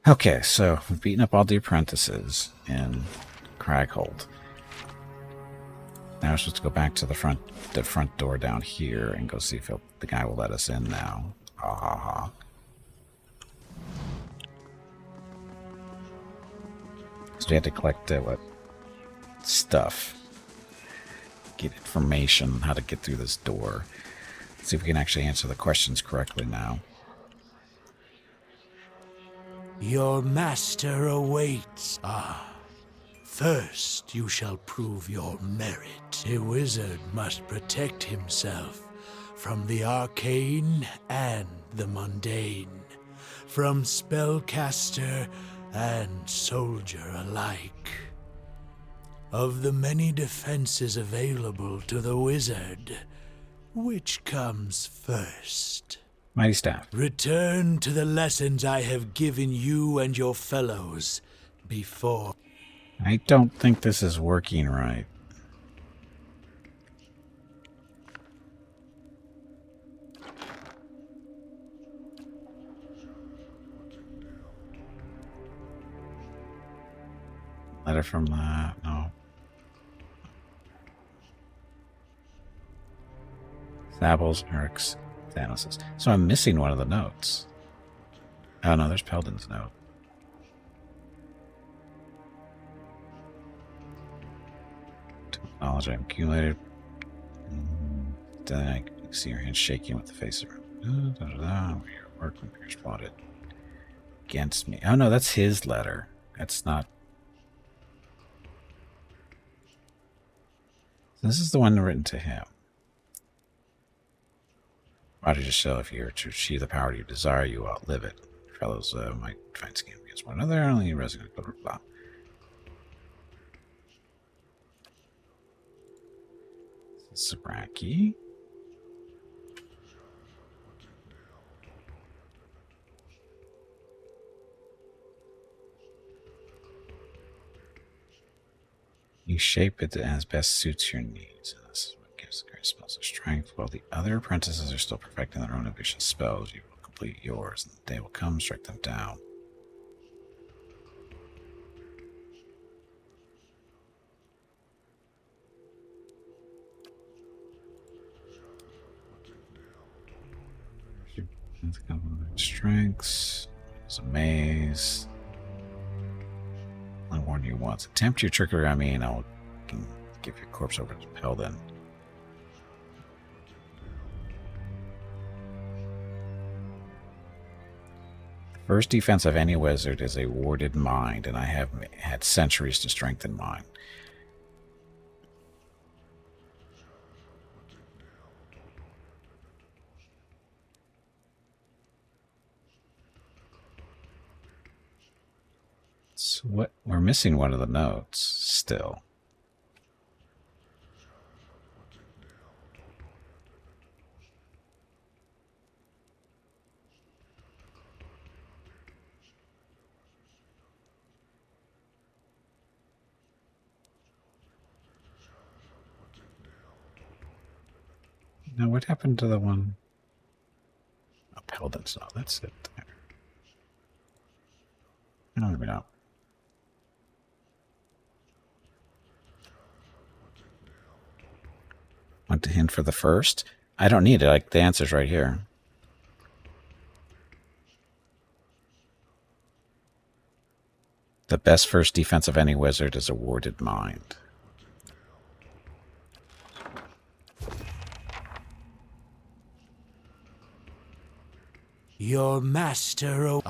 Okay, so we've beaten up all the apprentices in Cragholdt. Now we're supposed to go back to the front door down here and go see if the guy will let us in now. Ha ha ha. So we had to collect stuff, get information on how to get through this door. See if we can actually answer the questions correctly now. Your master awaits. First you shall prove your merit. A wizard must protect himself from the arcane and the mundane, from spellcaster and soldier alike. Of the many defenses available to the wizard, which comes first? Mighty Staff. Return to the lessons I have given you and your fellows before. I don't think this is working right. Letter from no. Sables, Eric's, Thanos's. So I'm missing one of the notes. Oh no, there's Peldon's note. Knowledge I accumulated. Then I can see your hand shaking with the face around. Your work when Pierce plotted against me. Oh no, that's his letter. That's not. This is the one written to him. Why did you show if you were to achieve the power you desire, you outlive it. Fellows might find scheme against one another, only resonant, blah, blah, blah. Sabraki. You shape it as best suits your needs, and this is what gives the great spells of strength. While the other apprentices are still perfecting their own ambitious spells, you will complete yours, and the day will come, strike them down. Strengths. It's a maze. I warn you once. Attempt your trickery on me, and I'll give your corpse over to Peldon. The first defense of any wizard is a warded mind, and I have had centuries to strengthen mine. So what? We're missing one of the notes still. Now, what happened to the one? Oh, Peldon's not. That's it. There. I don't even know. Want to hint for the first? I don't need it. Like the answer's right here. The best first defense of any wizard is a warded mind. Your master.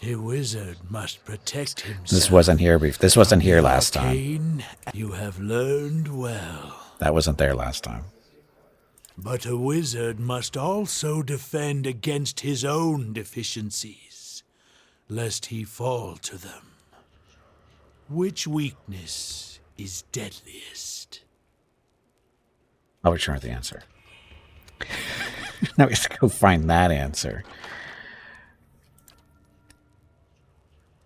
A wizard must protect himself. This wasn't here. This wasn't here last time. You have learned well. That wasn't there last time. But a wizard must also defend against his own deficiencies, lest he fall to them. Which weakness is deadliest? I'll return the answer. Now we have to go find that answer.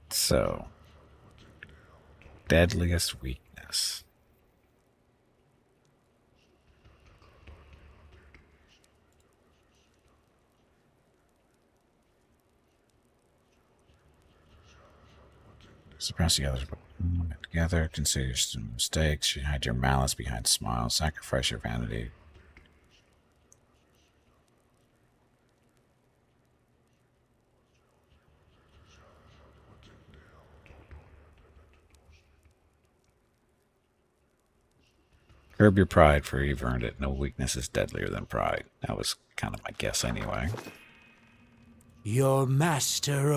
So, deadliest weakness. Suppress the others, but together. Consider your mistakes. You hide your malice behind smiles. Sacrifice your vanity. Curb your pride, for you've earned it. No weakness is deadlier than pride. That was kind of my guess anyway. Your master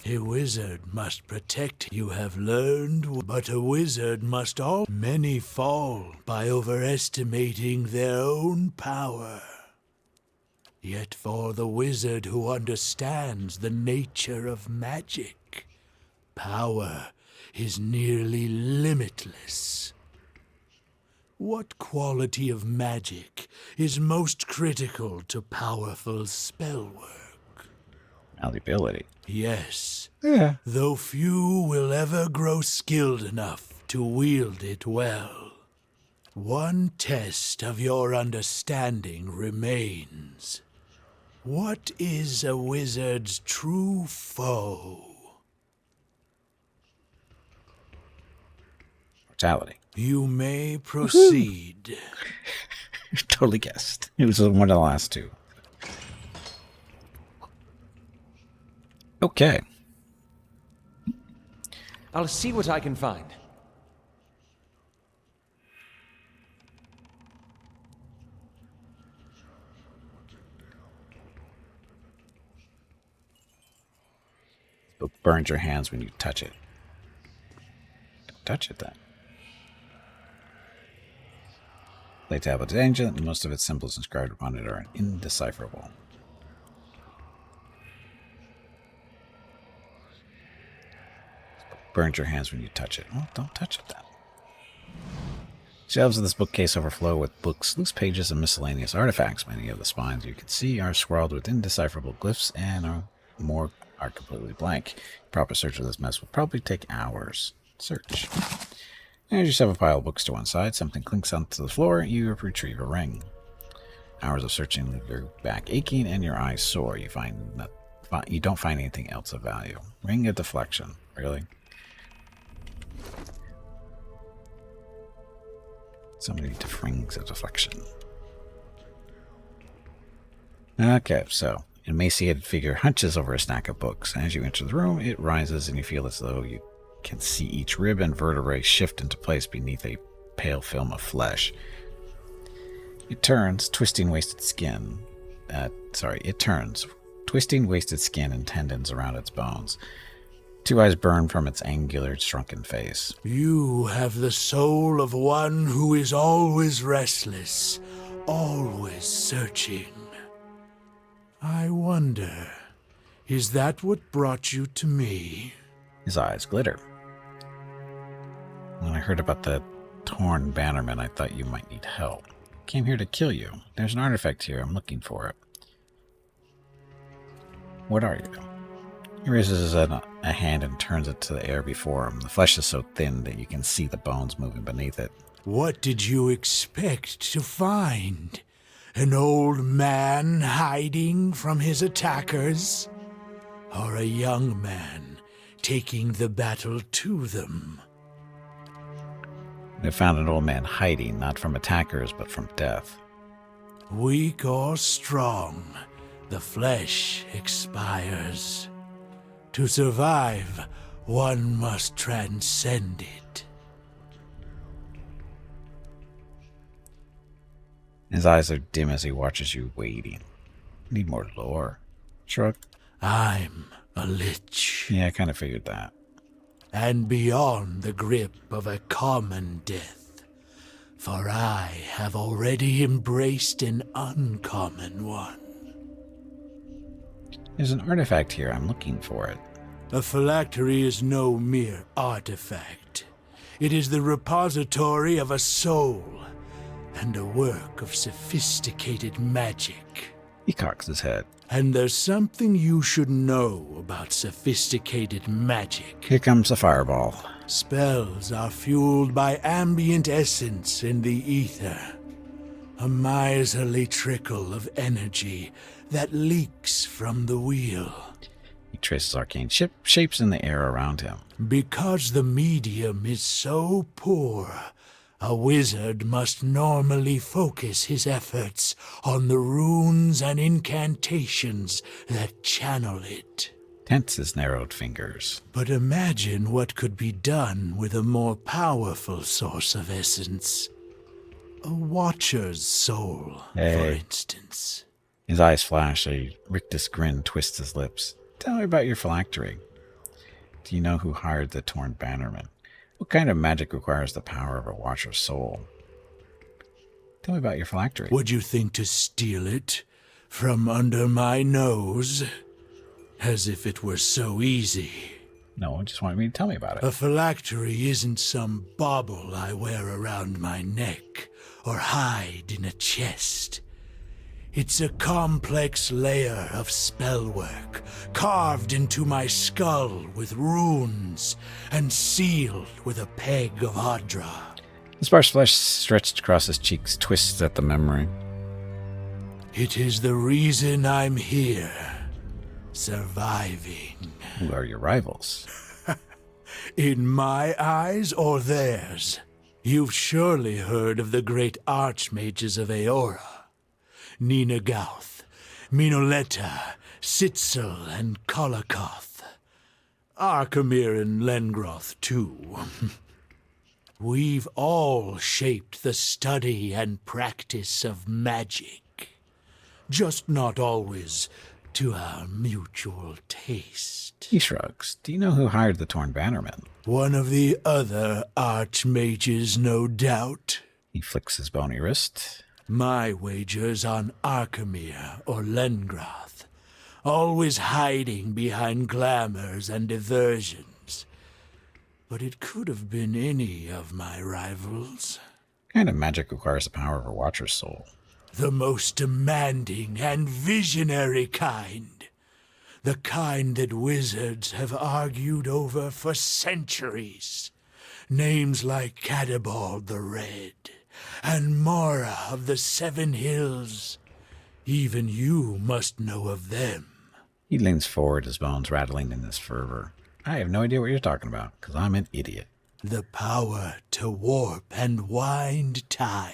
a wizard must protect. You have learned, but a wizard must all. Many fall by overestimating their own power. Yet for the wizard who understands the nature of magic, power is nearly limitless. What quality of magic is most critical to powerful spell work? Malleability. Yes. Yeah. Though few will ever grow skilled enough to wield it well. One test of your understanding remains. What is a wizard's true foe? Mortality. You may proceed. Totally guessed. It was one of the last two. Okay. I'll see what I can find. It burns your hands when you touch it. Don't touch it then. Lay tablet is ancient, and most of its symbols inscribed upon it are indecipherable. Burns your hands when you touch it. Well, don't touch it then. Shelves of this bookcase overflow with books, loose pages, and miscellaneous artifacts. Many of the spines you can see are scrawled with indecipherable glyphs, and more are completely blank. Proper search of this mess will probably take hours. Search. As you shove a pile of books to one side, something clinks onto the floor. You retrieve a ring. Hours of searching leave your back aching and your eyes sore. You don't find anything else of value. Ring of deflection. Really? So many rings of deflection. Okay, so an emaciated figure hunches over a stack of books. As you enter the room, it rises and you feel as though you can see each rib and vertebrae shift into place beneath a pale film of flesh. It turns, twisting wasted skin and tendons around its bones. Two eyes burn from its angular, shrunken face. You have the soul of one who is always restless, always searching. I wonder, is that what brought you to me? His eyes glitter. When I heard about the torn bannerman, I thought you might need help. Came here to kill you. There's an artifact here. I'm looking for it. What are you? He raises a hand and turns it to the air before him. The flesh is so thin that you can see the bones moving beneath it. What did you expect to find? An old man hiding from his attackers? Or a young man taking the battle to them? They found an old man hiding, not from attackers, but from death. Weak or strong, the flesh expires. To survive, one must transcend it. His eyes are dim as he watches you waiting. Need more lore. Shrug. I'm a lich. Yeah, I kind of figured that. And beyond the grip of a common death. For I have already embraced an uncommon one. There's an artifact here. I'm looking for it. A phylactery is no mere artifact. It is the repository of a soul and a work of sophisticated magic. He cocks his head. And there's something you should know about sophisticated magic. Here comes the fireball. Spells are fueled by ambient essence in the ether. A miserly trickle of energy that leaks from the wheel. He traces arcane shapes in the air around him. Because the medium is so poor, a wizard must normally focus his efforts on the runes and incantations that channel it. Tense his narrowed fingers. But imagine what could be done with a more powerful source of essence. A watcher's soul, for Hey. instance. His eyes flash. A rictus grin twists his lips. Tell me about your phylactery. Do you know who hired the torn bannerman? What kind of magic requires the power of a watcher's soul? Tell me about your phylactery. Would you think to steal it from under my nose? As if it were so easy. No one just wanted me to tell me about it. A phylactery isn't some bauble I wear around my neck or hide in a chest. It's a complex layer of spellwork carved into my skull with runes and sealed with a peg of Audra. The sparse flesh stretched across his cheeks twists at the memory. It is the reason I'm here, surviving. Who are your rivals? In my eyes or theirs? You've surely heard of the great archmages of Aora. Nina Gauth, Minoletta, Sitzel, and Kolakoth. Arkemir and Lengroth, too. We've all shaped the study and practice of magic. Just not always to our mutual taste. He shrugs. Do you know who hired the torn bannerman? One of the other archmages, no doubt. He flicks his bony wrist. My wager's on Arkemir or Lengroth, always hiding behind glamours and diversions. But it could have been any of my rivals. What kind of magic requires the power of a watcher's soul? The most demanding and visionary kind. The kind that wizards have argued over for centuries. Names like Cadabald the Red and Mora of the Seven Hills. Even you must know of them. He leans forward, his bones rattling in his fervor. I have no idea what you're talking about, because I'm an idiot. The power to warp and wind time.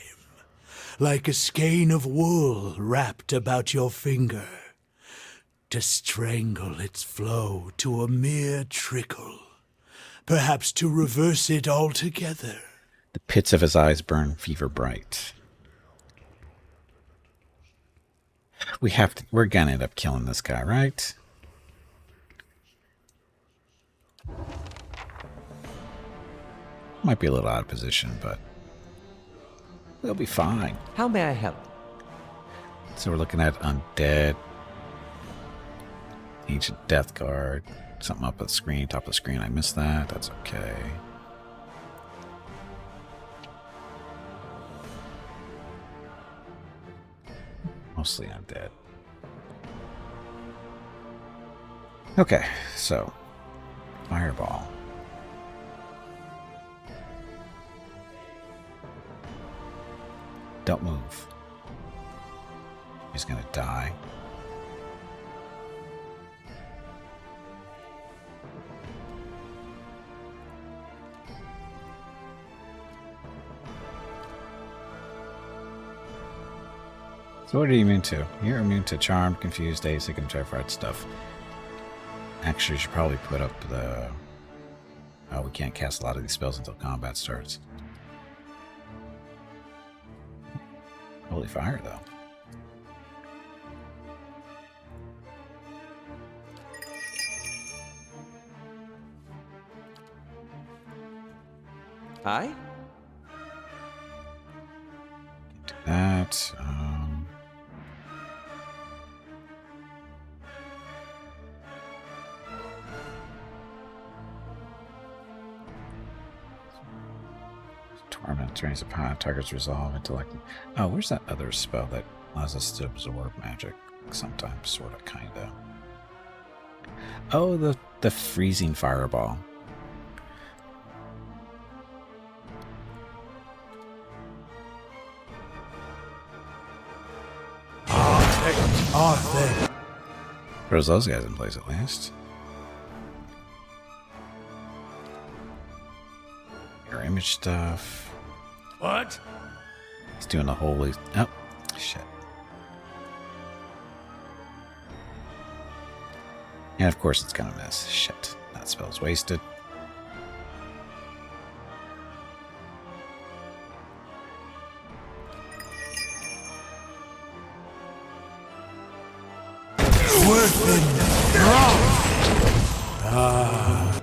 Like a skein of wool wrapped about your finger. To strangle its flow to a mere trickle. Perhaps to reverse it altogether. The pits of his eyes burn fever bright. We're gonna end up killing this guy, right? Might be a little out of position, but we'll be fine. How may I help? So we're looking at undead, ancient death guard, something up at the screen, top of the screen. I missed that. That's okay. Mostly undead. Okay, so fireball. Don't move. He's gonna die. So what are you immune to? You're immune to charm, confused, ASIC, and Triforite stuff. Actually, you should probably put up the... Oh, we can't cast a lot of these spells until combat starts. Holy fire, though. Aye? Do that. Torment drains upon target's resolve, intellect. Oh, where's that other spell that allows us to absorb magic? Sometimes, sort of, kind of. Oh, the freezing fireball. Arthur. Throws those guys in place at least. Your image stuff. What? He's doing the holy. Oh, shit. And of course it's gonna miss. Shit. That spell's wasted.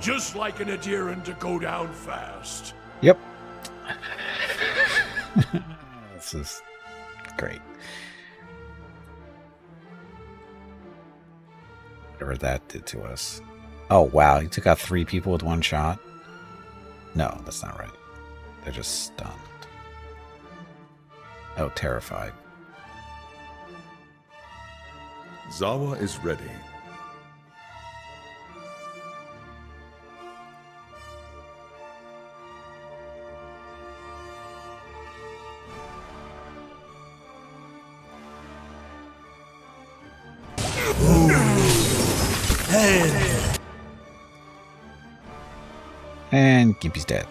Just like an adherent to go down fast. Yep. This is great. Whatever that did to us. Oh, wow. He took out 3 people with 1 shot? No, that's not right. They're just stunned. Oh, terrified. Zawa is ready. And Gimpy's dead.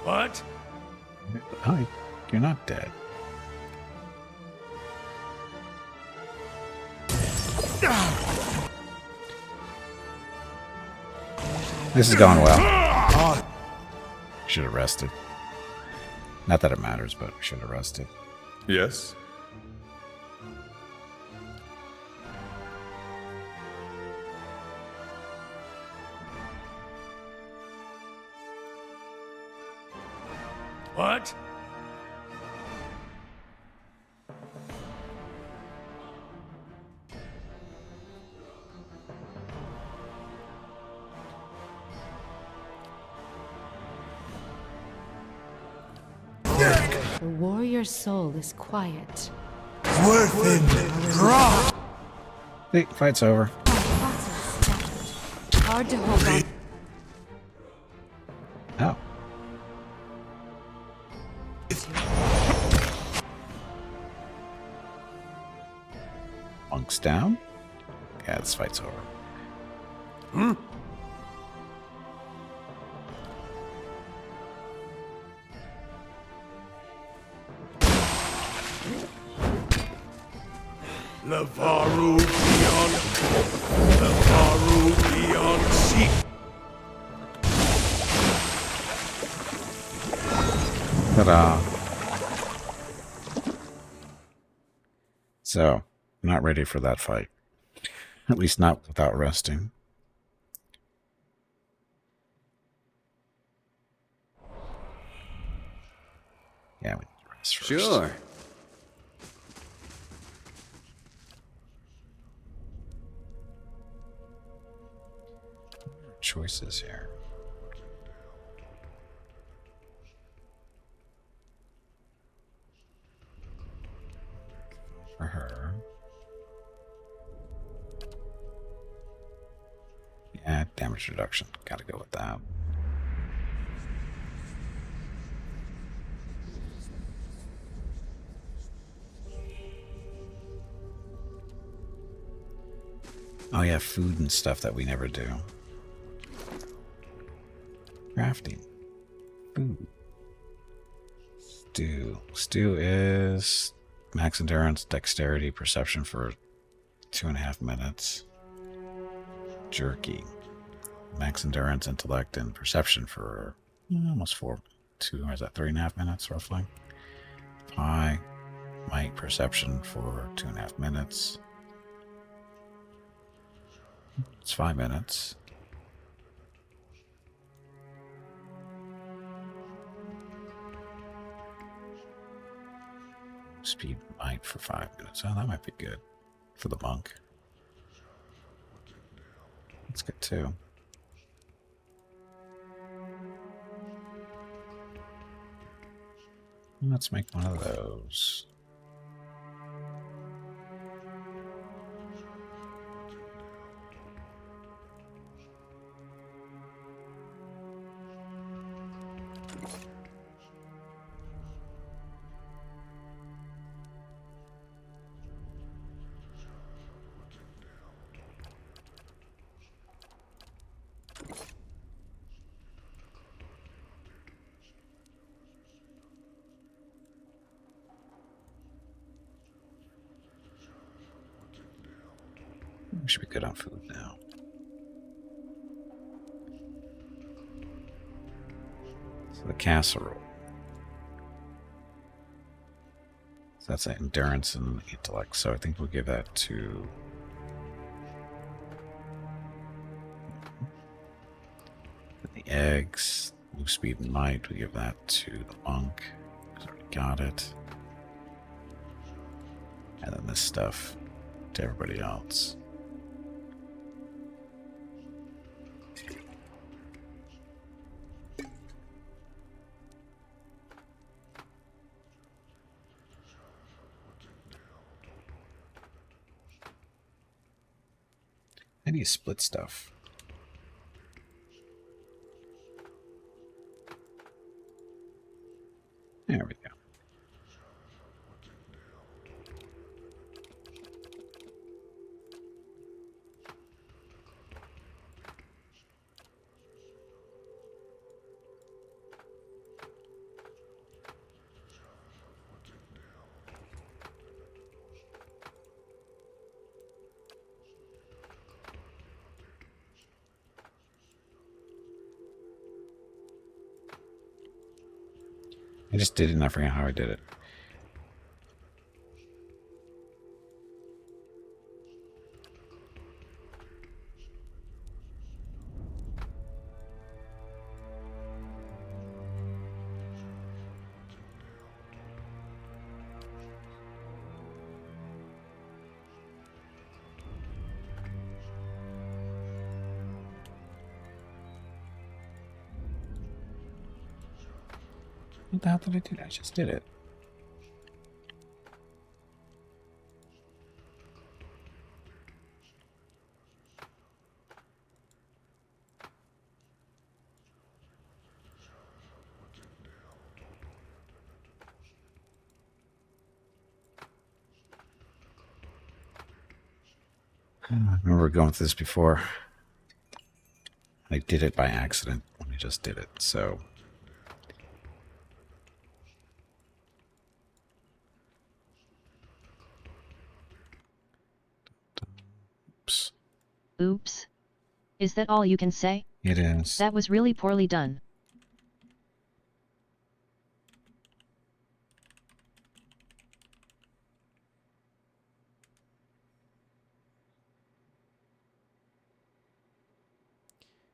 What? Hi, you're not dead. This is going well. Should have rested. Not that it matters, but we should have rested. Yes? What? The warrior soul is quiet. Hey, fight's over. Hard to hold on. Oh. Monk's down? Yeah, this fight's over. Lavaru beyond. Lavaru beyond sea. Ta-da. So, I'm not ready for that fight. At least not without resting. Yeah, we need to rest first. Sure. Choices here. For her. Yeah, damage reduction. Gotta go with that. Oh yeah, food and stuff that we never do. Crafting. Food. Stew. Stew is max endurance, dexterity, perception for 2.5 minutes. Jerky. Max endurance, intellect, and perception for almost 2, or is that 3.5 minutes roughly? Pie. Might, perception for 2.5 minutes. It's 5 minutes. Speed might for 5 minutes. Oh, that might be good for the monk. That's good too. Let's make one of those. should be good on food now. So the casserole. So that's endurance and intellect. So I think we'll give that to the eggs. Move speed and might. We give that to the monk. He's already got it. And then this stuff to everybody else. I need to split stuff. There we go. I just did it and I forgot how I did it. What the hell did I do? I just did it. I remember going through this before. I did it by accident when I just did it, so... Oops. Oops. Is that all you can say? It is. That was really poorly done.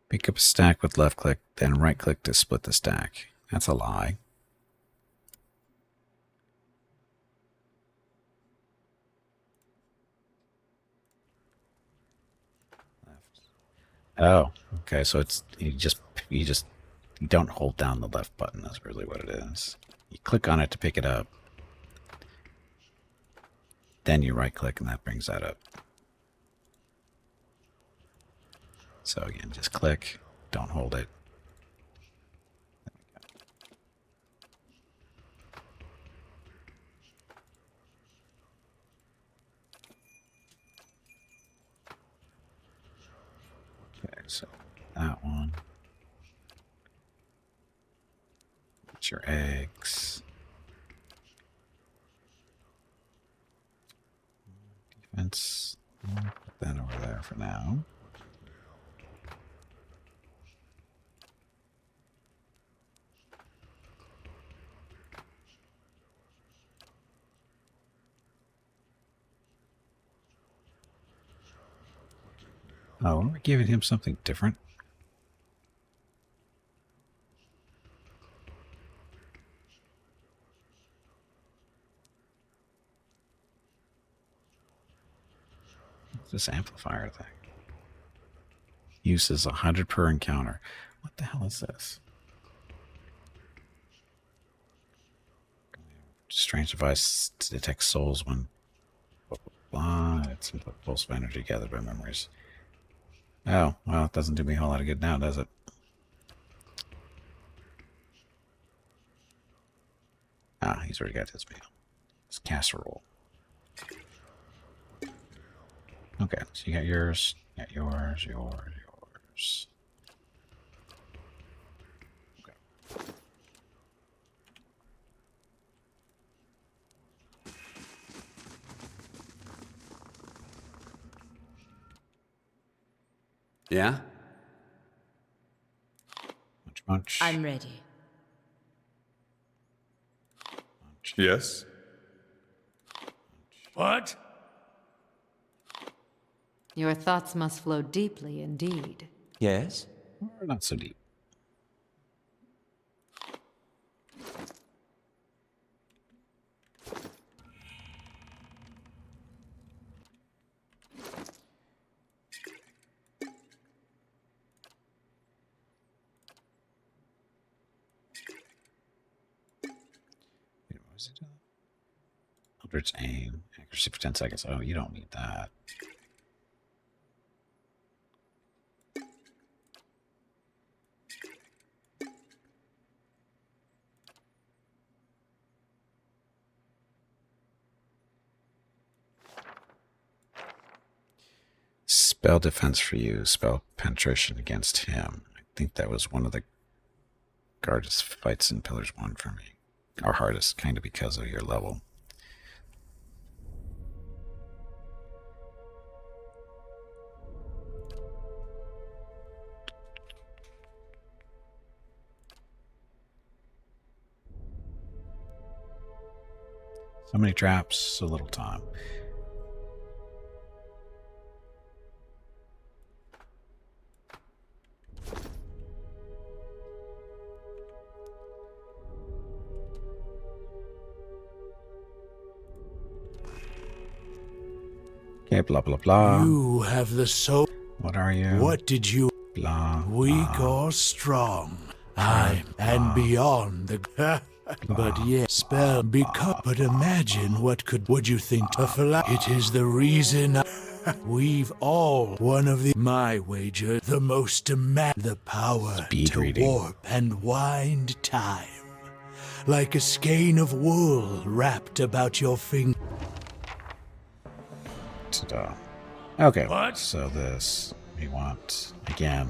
Pick up a stack with left click, then right click to split the stack. That's a lie. Oh, okay. So it's you don't hold down the left button. That's really what it is. You click on it to pick it up. Then you right click and that brings that up. So again, just click, don't hold it. Okay, so that one. Get your eggs. Defense. Put that over there for now. Oh, we're giving him something different. What's this amplifier thing? Uses 100 per encounter. What the hell is this? Strange device to detect souls when blah, blah, blah. It's a pulse of energy gathered by memories. Oh, well, it doesn't do me a whole lot of good now, does it? Ah, he's already got his meal. It's casserole. Okay, so you got yours, yours. Okay. Yeah? Munch, munch. I'm ready. Munch. Yes? What? Your thoughts must flow deeply indeed. Yes? Or not so deep. Wait, what was it doing? Eldritch aim. Accuracy for 10 seconds. Oh, you don't need that. Spell defense for you, spell penetration against him. I think that was one of the hardest fights in Pillars 1 for me. Or hardest, kind of because of your level. So many traps, so little time. Okay, blah, blah, blah. You have the soul. What are you? What did you? Blah, Weak blah. or strong? I'm and beyond the. But yet, spell become. But imagine what would you think of life? It is the reason we've all one of the my wager the most the power Speed to reading. warp and wind time, like a skein of wool wrapped about your finger. Ta-da. Okay, What? so this we want again.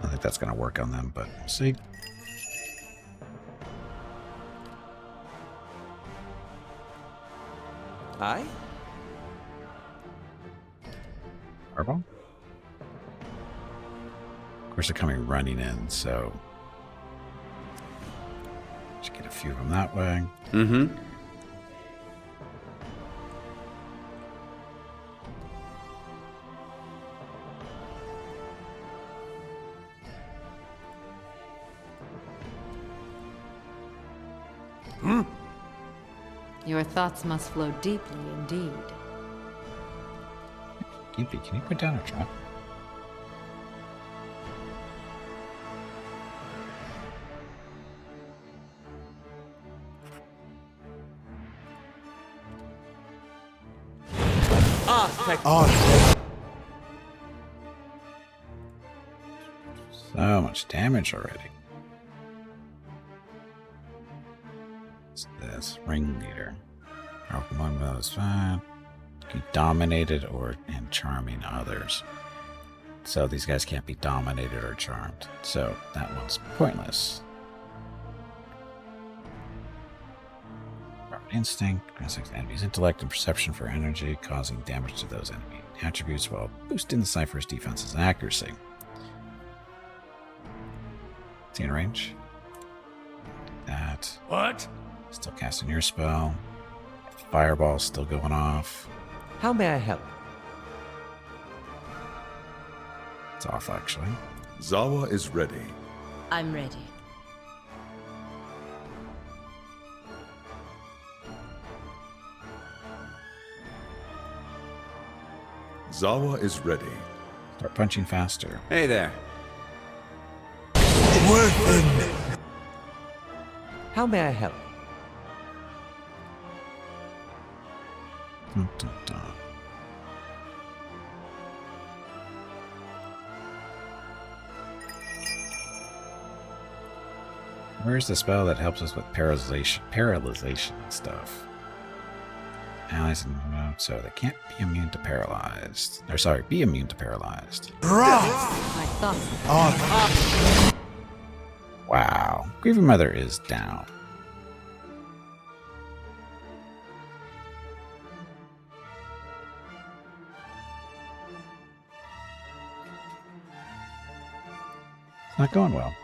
I think that's going to work on them, but we'll see. Aye? Fireball? Of course, they're coming running in, so just get a few of them that way. Mm-hmm. Your thoughts must flow deeply indeed. Gimpy, can you put down a trap? So much damage already. What's this? Ringleader. Powerful one is fine. Can be dominated or and charming others. So these guys can't be dominated or charmed. So that one's pointless. Proper instinct grants enemies intellect and perception for energy, causing damage to those enemy attributes while boosting the cipher's defenses and accuracy. Is he in range? That. What? Still casting your spell. Fireball still going off. How may I help? It's off, actually. Zawa is ready. I'm ready. Zawa is ready. Start punching faster. Hey there. How may I help? Dun, dun, dun. Where's the spell that helps us with paralyzation and stuff? Allies, so they can't be immune to paralyzed. Or sorry, be immune to paralyzed. My thoughts. Wow, Grieving Mother is down. Not going well.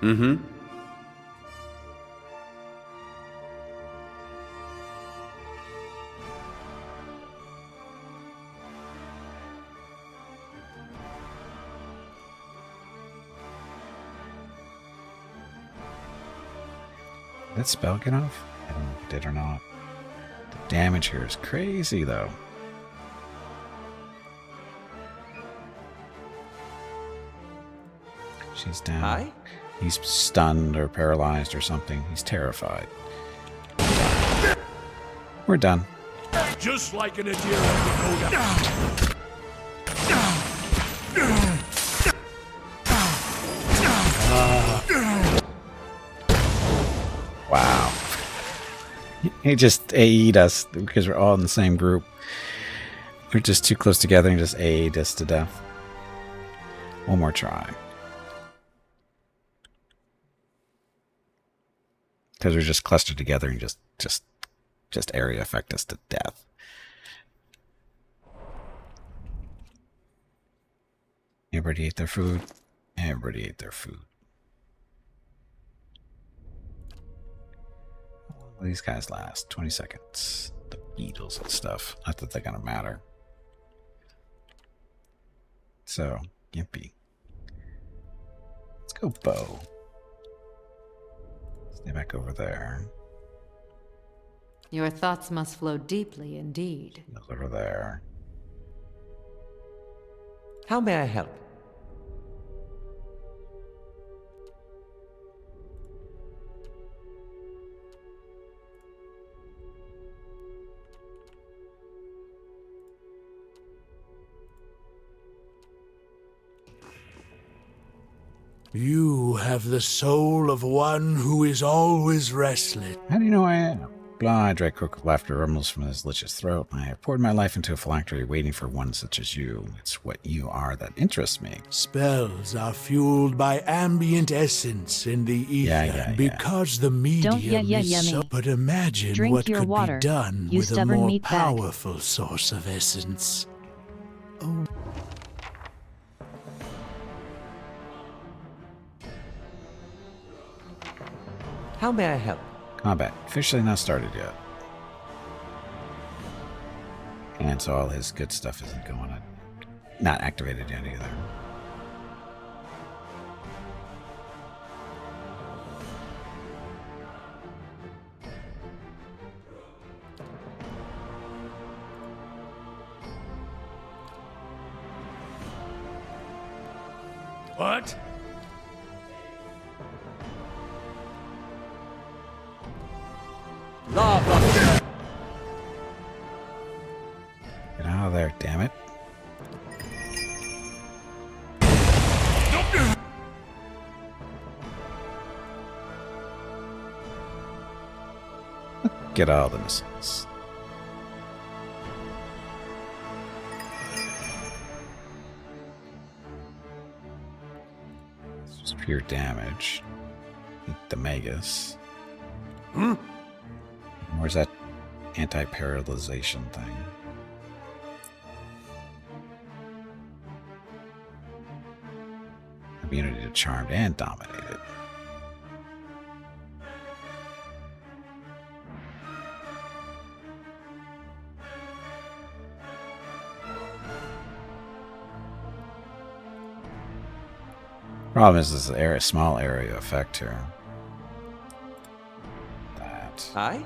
Mm-hmm. Did that spell get off? I don't know if it did or not. The damage here is crazy, though. She's down. Aye? He's stunned or paralyzed or something. He's terrified. We're done. Just like an Adira. Wow. He just AE'd us because we're all in the same group. We're just too close together and just AE'd us to death. One more try. Because we're just clustered together and just area affect us to death. Everybody ate their food. Everybody ate their food. How long will these guys last? 20 seconds. The beetles and stuff. Not that they're gonna matter. So, Gimpy. Let's go bow. Stay back over there. Your thoughts must flow deeply indeed. Goes over there. How may I help? You have the soul of one who is always restless. How do you know I am? Blah, a dry croak of laughter rumbles from his lich's throat. I have poured my life into a phylactery waiting for one such as you. It's what you are that interests me. Spells are fueled by ambient essence in the ether Yeah. because the medium is so... yummy. But imagine Drink what your could water, be done you with a stubborn more meat bag. powerful source of essence. Oh. How may I help? Combat officially not started yet. And so all his good stuff isn't going on. Not activated yet either. What? Lava! Get out of there, damn it. Get all the missiles. It's just pure damage. Eat the Magus. Where's that anti-paralyzation thing? Immunity to Charmed and Dominated. Problem is this area, small area effect here. That. Aye?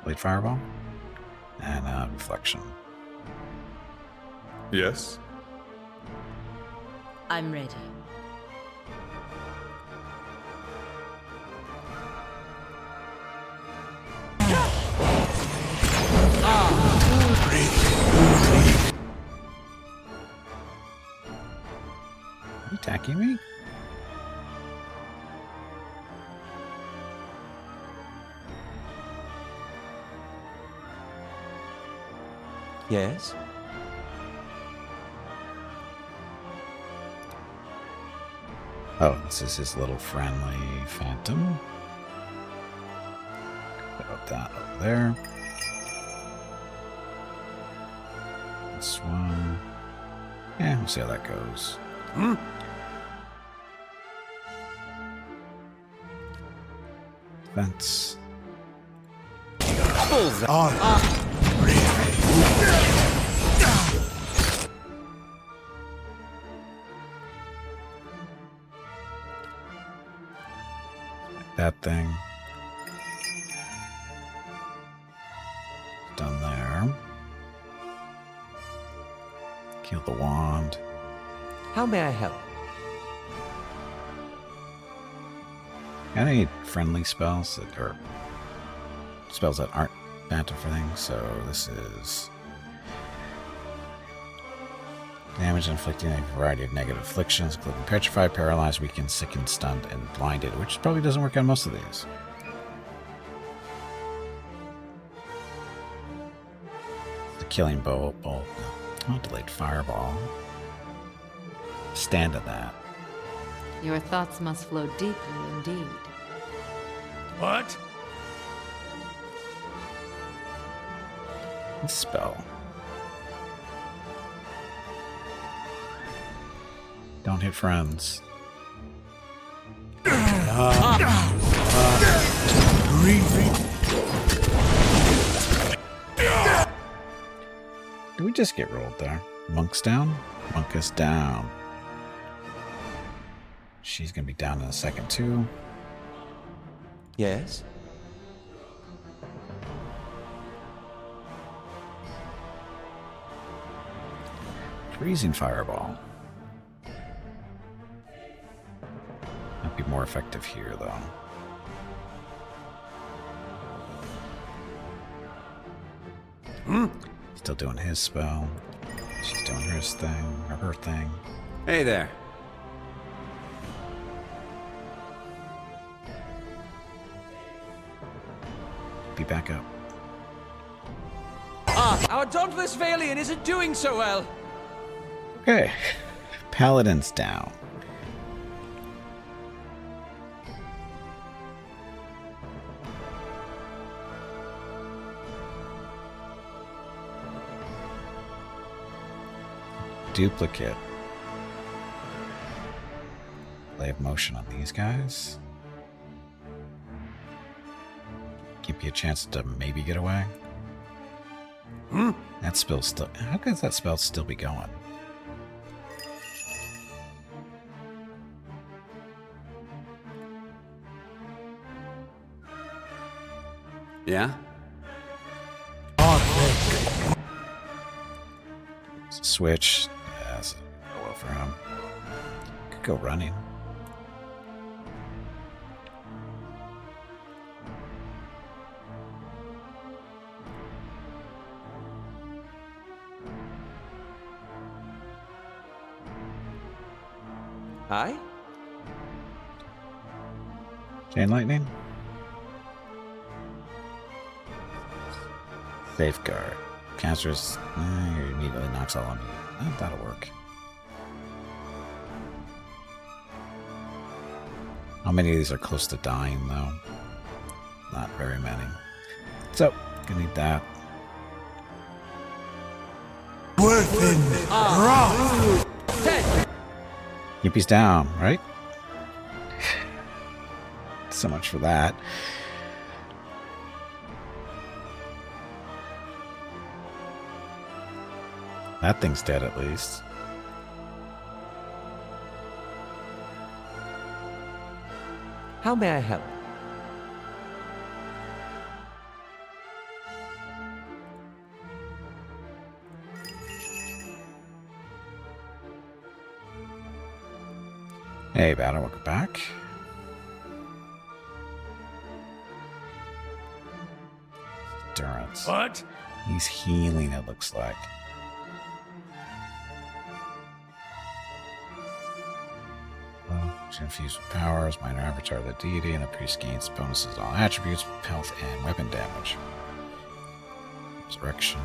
Blade Fireball. And Reflection. Yes? I'm ready. Are you attacking me? Yes? Oh, this is his little friendly phantom. Put that over there. This one. Yeah, we'll see how that goes. Defense. That thing. Done there. Kill the wand. How may I help? Got any friendly spells that or spells that aren't bad for things? So this is damage inflicting a variety of negative afflictions, including petrified, paralyzed, weakened, sickened, stunned, and blinded, which probably doesn't work on most of these. The killing bolt, delayed fireball. Stand at that. Your thoughts must flow deeply indeed. What? This spell. Don't hit friends. Did we just get rolled there? Monk's down? Monk is down. She's gonna be down in a second too. Yes? Freezing fireball. Might be more effective here though. Still doing his spell. She's doing hers thing, or her thing. Hey there. Be back up. Our dauntless Valiant isn't doing so well. Okay. Paladin's down. Duplicate. Play of motion on these guys. Give you a chance to maybe get away. That spell still. How could that spell still be going? Yeah? Switch. Yeah, that's go well for him. Could go running. Aye? Chain lightning. Safeguard. Caster's immediately knocks all on you. That'll work. How many of these are close to dying, though? Not very many. So, gonna need that. Yippie's down, right? So much for that. That thing's dead at least. How may I help? Hey, Battle, welcome back. Endurance. What? He's healing, it looks like. Infused with powers, minor avatar of the deity, and the priest gains bonuses on all attributes, health, and weapon damage. Resurrection.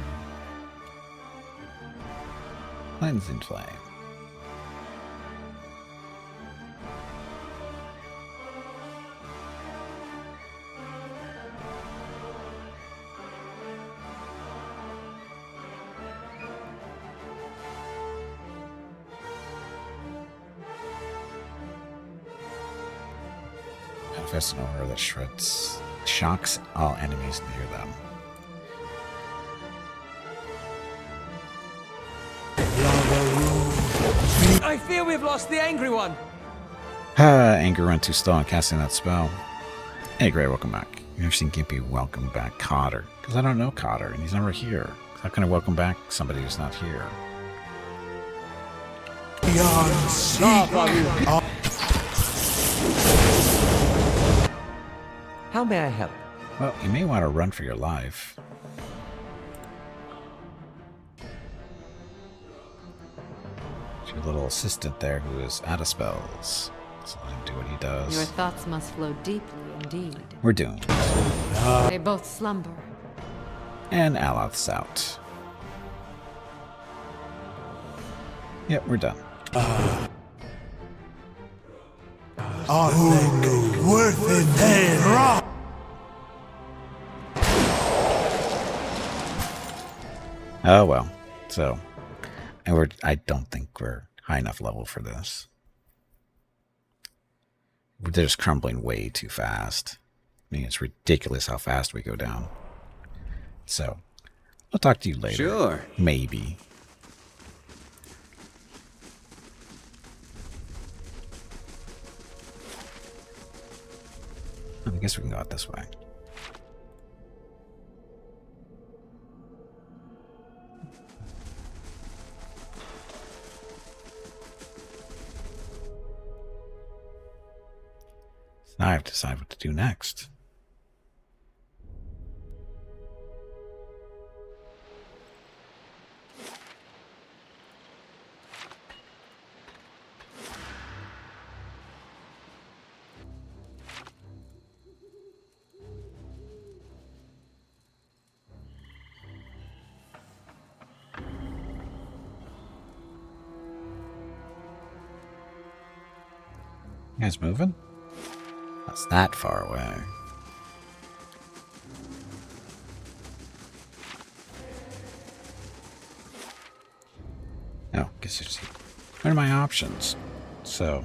Cleansing flame. manifests an aura that shocks all enemies near them. I fear we've lost the angry one. Anger run too slow on casting that spell. Hey, Gray, welcome back. You've never seen Gimpy welcome back Cotter. Because I don't know Cotter, and he's never here. How can I welcome back somebody who's not here? How may I help? Well, you may want to run for your life. Your little assistant there who is out of spells. So let him do what he does. Your thoughts must flow deeply indeed. We're doomed. They both slumber. And Aloth's out. Yep, we're done. Worth it. Oh well. So, and I don't think we're high enough level for this. They're just crumbling way too fast. I mean, it's ridiculous how fast we go down. So, I'll talk to you later. Sure. Maybe. I guess we can go out this way. So now I have to decide what to do next. You guys moving? That's that far away. Oh, guess it's... What are my options? So,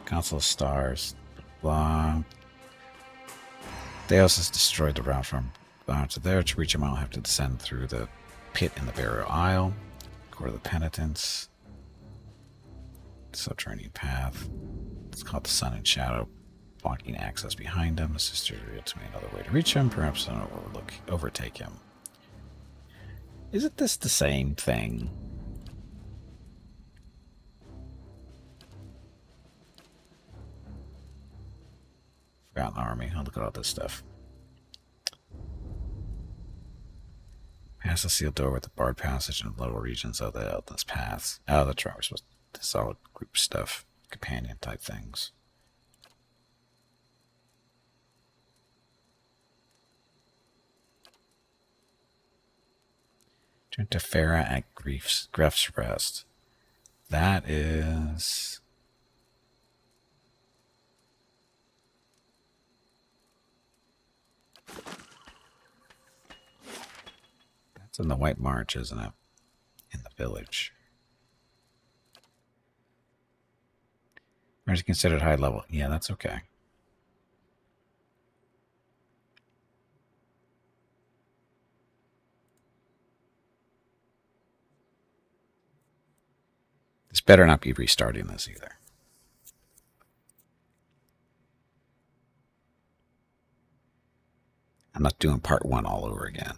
Council of Stars, blah. Deus has destroyed the route from to there. To reach him, I'll have to descend through the pit in the burial isle. Court of the Penitents. Subterranean path. It's called the Sun and Shadow, blocking access behind him. His sister to me another way to reach him. Perhaps I'll overtake him. Isn't this the same thing? Forgotten Army. I'll look at all this stuff. Pass the sealed door with the barred passage and lower regions of the Eldless Paths. Oh, that's right. We're supposed to solid group stuff. Companion type things. Turn to Farah at Grief's Rest. That is... That's in the White March, isn't it? In the village. Or is it considered high level? Yeah, that's okay. This better not be restarting this either. I'm not doing part 1 all over again.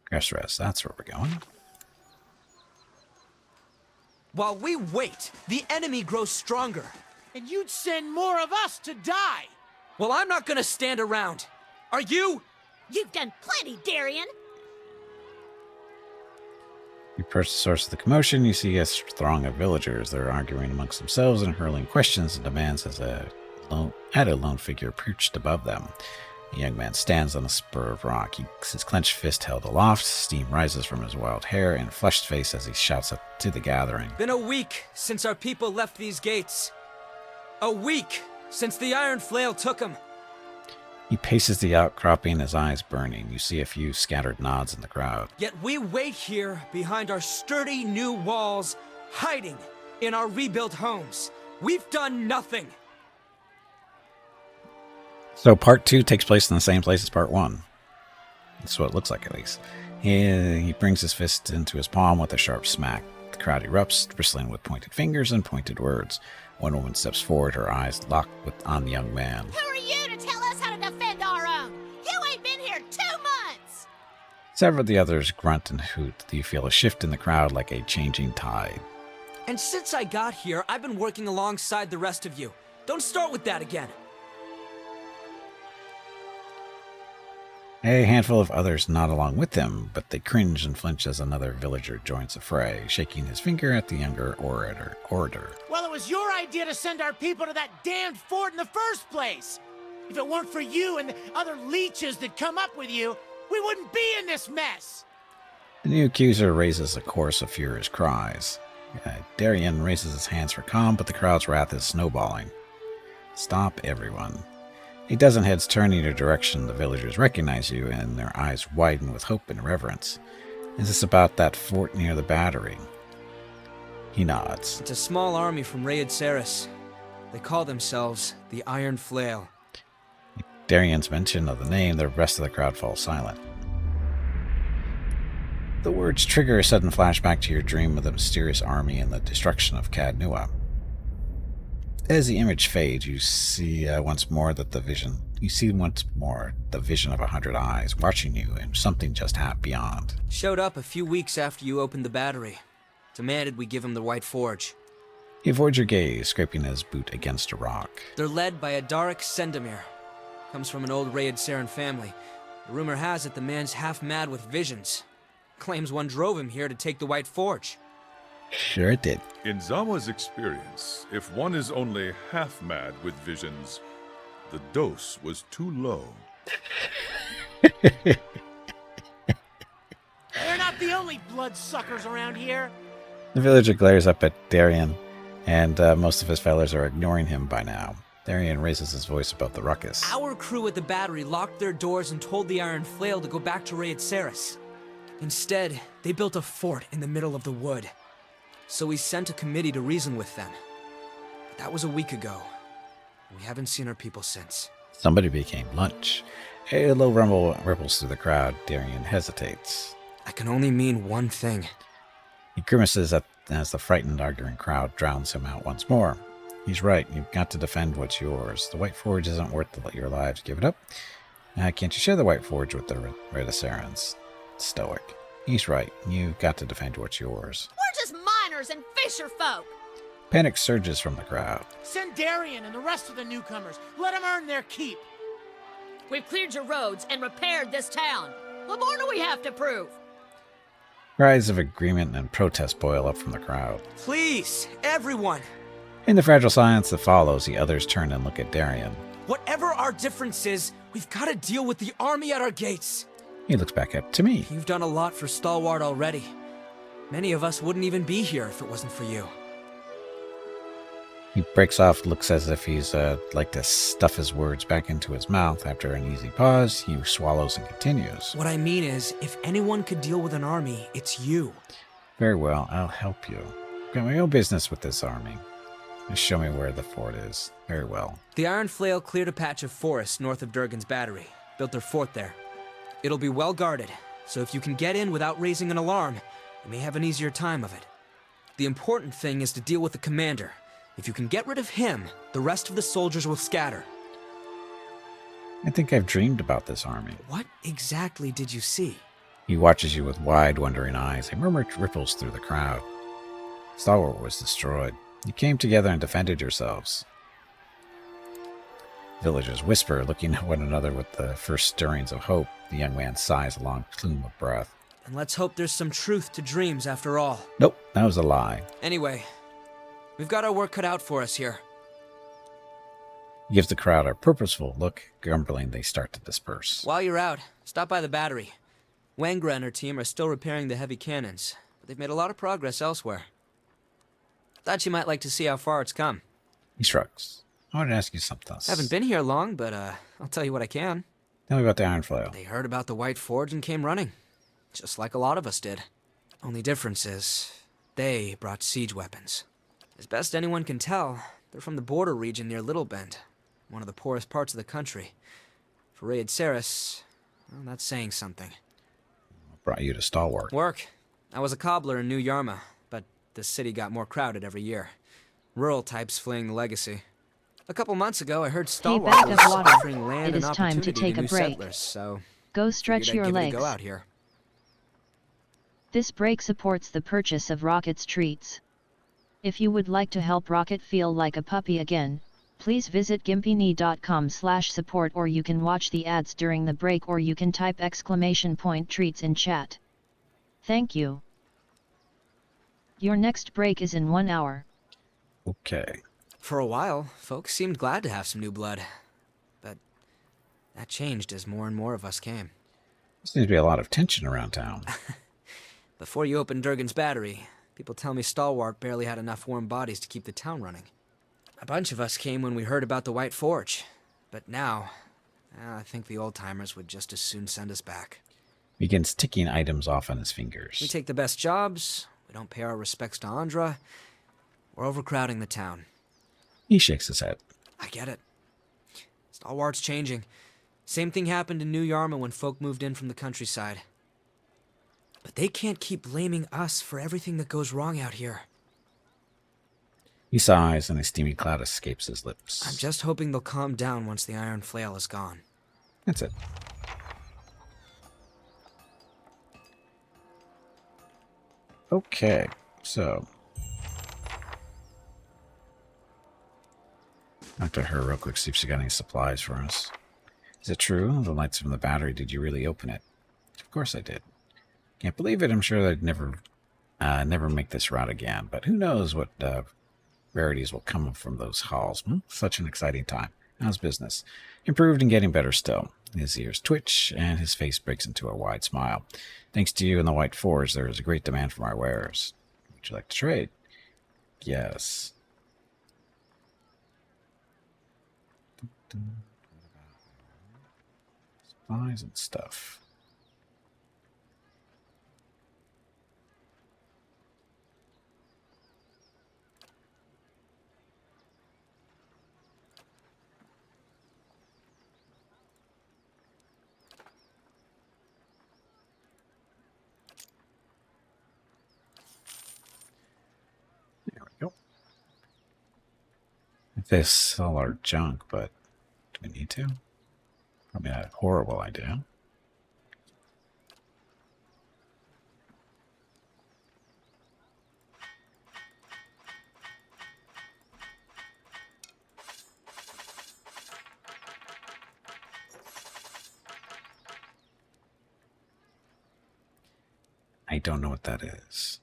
Rest, that's where we're going. While we wait, the enemy grows stronger. And you'd send more of us to die. Well, I'm not gonna stand around. Are you? You've done plenty, Darian. You approach the source of the commotion. You see a throng of villagers. They're arguing amongst themselves and hurling questions and demands as a lone figure perched above them. The young man stands on a spur of rock. His clenched fist held aloft. Steam rises from his wild hair and flushed face as he shouts up to the gathering. Been a week since our people left these gates. A week since the iron flail took them. He paces the outcropping, his eyes burning. You see a few scattered nods in the crowd. Yet we wait here behind our sturdy new walls, hiding in our rebuilt homes. We've done nothing! So part 2 takes place in the same place as part 1. That's what it looks like, at least. He brings his fist into his palm with a sharp smack. The crowd erupts, bristling with pointed fingers and pointed words. One woman steps forward, her eyes locked on the young man. Who are you to tell us how to defend our own? You ain't been here 2 months! Several of the others grunt and hoot. You feel a shift in the crowd like a changing tide. And since I got here, I've been working alongside the rest of you. Don't start with that again. A handful of others nod along with him, but they cringe and flinch as another villager joins the fray, shaking his finger at the younger orator. Well, it was your idea to send our people to that damned fort in the first place. If it weren't for you and the other leeches that come up with you, we wouldn't be in this mess. The new accuser raises a chorus of furious cries. Darien raises his hands for calm, but the crowd's wrath is snowballing. Stop, everyone. A dozen heads turn in your direction. The villagers recognize you, and their eyes widen with hope and reverence. Is this about that fort near the battery? He nods. It's a small army from Raid-Ceres. They call themselves the Iron Flail. Darien's mention of the name, the rest of the crowd falls silent. The words trigger a sudden flashback to your dream of the mysterious army and the destruction of Cadnua. As the image fades, you see once more the vision of 100 eyes watching you, and something just happened beyond. Showed up a few weeks after you opened the battery. Demanded we give him the White Forge. He avoids your gaze, scraping his boot against a rock. They're led by a Darek Sendamir. Comes from an old Raid-Ceres family. The rumor has it the man's half mad with visions. Claims one drove him here to take the White Forge. Sure it did. In Zawa's experience, if one is only half mad with visions, the dose was too low. They're not the only bloodsuckers around here. The villager glares up at Darien, and most of his fellows are ignoring him by now. Darien raises his voice above the ruckus. Our crew at the battery locked their doors and told the Iron Flail to go back to Raid-Ceres. Instead, they built a fort in the middle of the wood. So we sent a committee to reason with them. But that was a week ago. We haven't seen our people since. Somebody became lunch. A low rumble ripples through the crowd. Darien hesitates. That can only mean one thing. He grimaces as the frightened, arguing crowd drowns him out once more. He's right. You've got to defend what's yours. The White Forge isn't worth your lives. Give it up. Can't you share the White Forge with the Raid-Cerans? Stoic. He's right. You've got to defend what's yours. We're just miners and fisher folk. Panic surges from the crowd. Send Darien and the rest of the newcomers. Let them earn their keep. We've cleared your roads and repaired this town. What more do we have to prove? Cries of agreement and protest boil up from the crowd. Please, everyone. In the fragile silence that follows, the others turn and look at Darien. Whatever our difference is, we've got to deal with the army at our gates. He looks back up to me. You've done a lot for Stalwart already. Many of us wouldn't even be here if it wasn't for you. He breaks off, looks as if he's like to stuff his words back into his mouth. After an easy pause, he swallows and continues. What I mean is, if anyone could deal with an army, it's you. Very well, I'll help you. I've got my own business with this army. Just show me where the fort is. Very well. The Iron Flail cleared a patch of forest north of Durgan's battery. Built their fort there. It'll be well guarded, so if you can get in without raising an alarm, you may have an easier time of it. The important thing is to deal with the commander. If you can get rid of him, the rest of the soldiers will scatter. I think I've dreamed about this army. What exactly did you see? He watches you with wide, wondering eyes. A murmur ripples through the crowd. Stalwart was destroyed. You came together and defended yourselves. Villagers whisper, looking at one another with the first stirrings of hope. The young man sighs a long plume of breath. And let's hope there's some truth to dreams after all. Nope, that was a lie. Anyway, we've got our work cut out for us here. He gives the crowd a purposeful look. Grumbling, they start to disperse. While you're out, stop by the battery. Wangra and her team are still repairing the heavy cannons, but they've made a lot of progress elsewhere. Thought you might like to see how far it's come. He shrugs. I wanted to ask you something. Haven't been here long, but I'll tell you what I can. Tell me about the Iron Flail. They heard about the White Forge and came running. Just like a lot of us did. Only difference is, they brought siege weapons. As best anyone can tell, They're from the border region near Little Bend, one of the poorest parts of the country. For Raid Saris, well, that's saying something. What brought you to Stalwart? Work. I was a cobbler in New Yarma, but the city got more crowded every year. Rural types fleeing the legacy. A couple months ago, I heard Stalwart bag was of water. offering land It and is time to opportunity take a new break. settlers, so Go stretch figured I'd your give it a go legs. out here. This break supports the purchase of Rocket's treats. If you would like to help Rocket feel like a puppy again, please visit gimpyknee.com/support, or you can watch the ads during the break, or you can type !treats in chat. Thank you. Your next break is in 1 hour. Okay. For a while, folks seemed glad to have some new blood. But that changed as more and more of us came. There seems to be a lot of tension around town. Before you opened Durgan's battery, people tell me Stalwart barely had enough warm bodies to keep the town running. A bunch of us came when we heard about the White Forge. But now, I think the old-timers would just as soon send us back. Begins ticking items off on his fingers. We take the best jobs, we don't pay our respects to Andra, we're overcrowding the town. He shakes his head. I get it. Stalwart's changing. Same thing happened in New Yarma when folk moved in from the countryside. But they can't keep blaming us for everything that goes wrong out here. He sighs and a steamy cloud escapes his lips. I'm just hoping they'll calm down once the iron flail is gone. That's it. Okay, so talk to her real quick, see if she got any supplies for us. Is it true? The lights from the battery, did you really open it? Of course I did. Can't believe it. I'm sure I'd never make this route again, but who knows what rarities will come from those halls. Such an exciting time. How's business? Improved and getting better still. His ears twitch, and his face breaks into a wide smile. Thanks to you and the White Forge, there is a great demand for my wares. Would you like to trade? Yes. Supplies and stuff. There we go. They sell our junk, but do we need to? Probably not a horrible idea. I don't know what that is.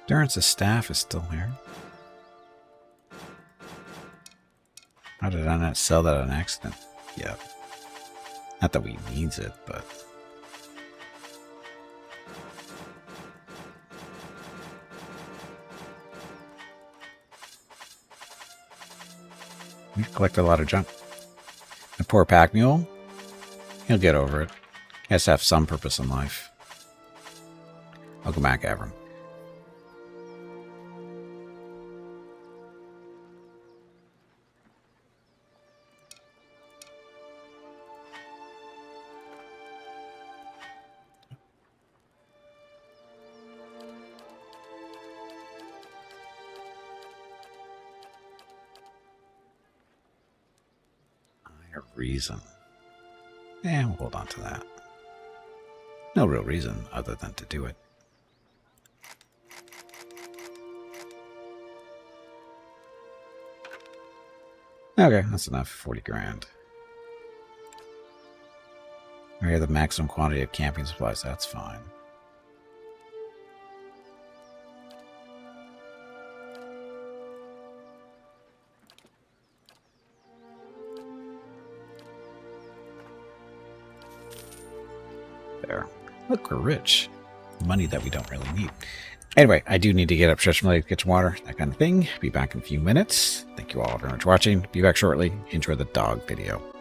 Durance's staff is still here. How did I not sell that on accident? Yep. Not that we needs it, but... We've collected a lot of junk. The poor pack mule? He'll get over it. He has to have some purpose in life. I'll go back after him. Reason. Yeah, we'll hold on to that. No real reason other than to do it. Okay, that's enough. 40 grand. We have the maximum quantity of camping supplies. That's fine. there. Look, we're rich. Money that we don't really need. Anyway, I do need to get up, stretch my legs, get some water, that kind of thing. Be back in a few minutes. Thank you all very much for watching. Be back shortly. Enjoy the dog video.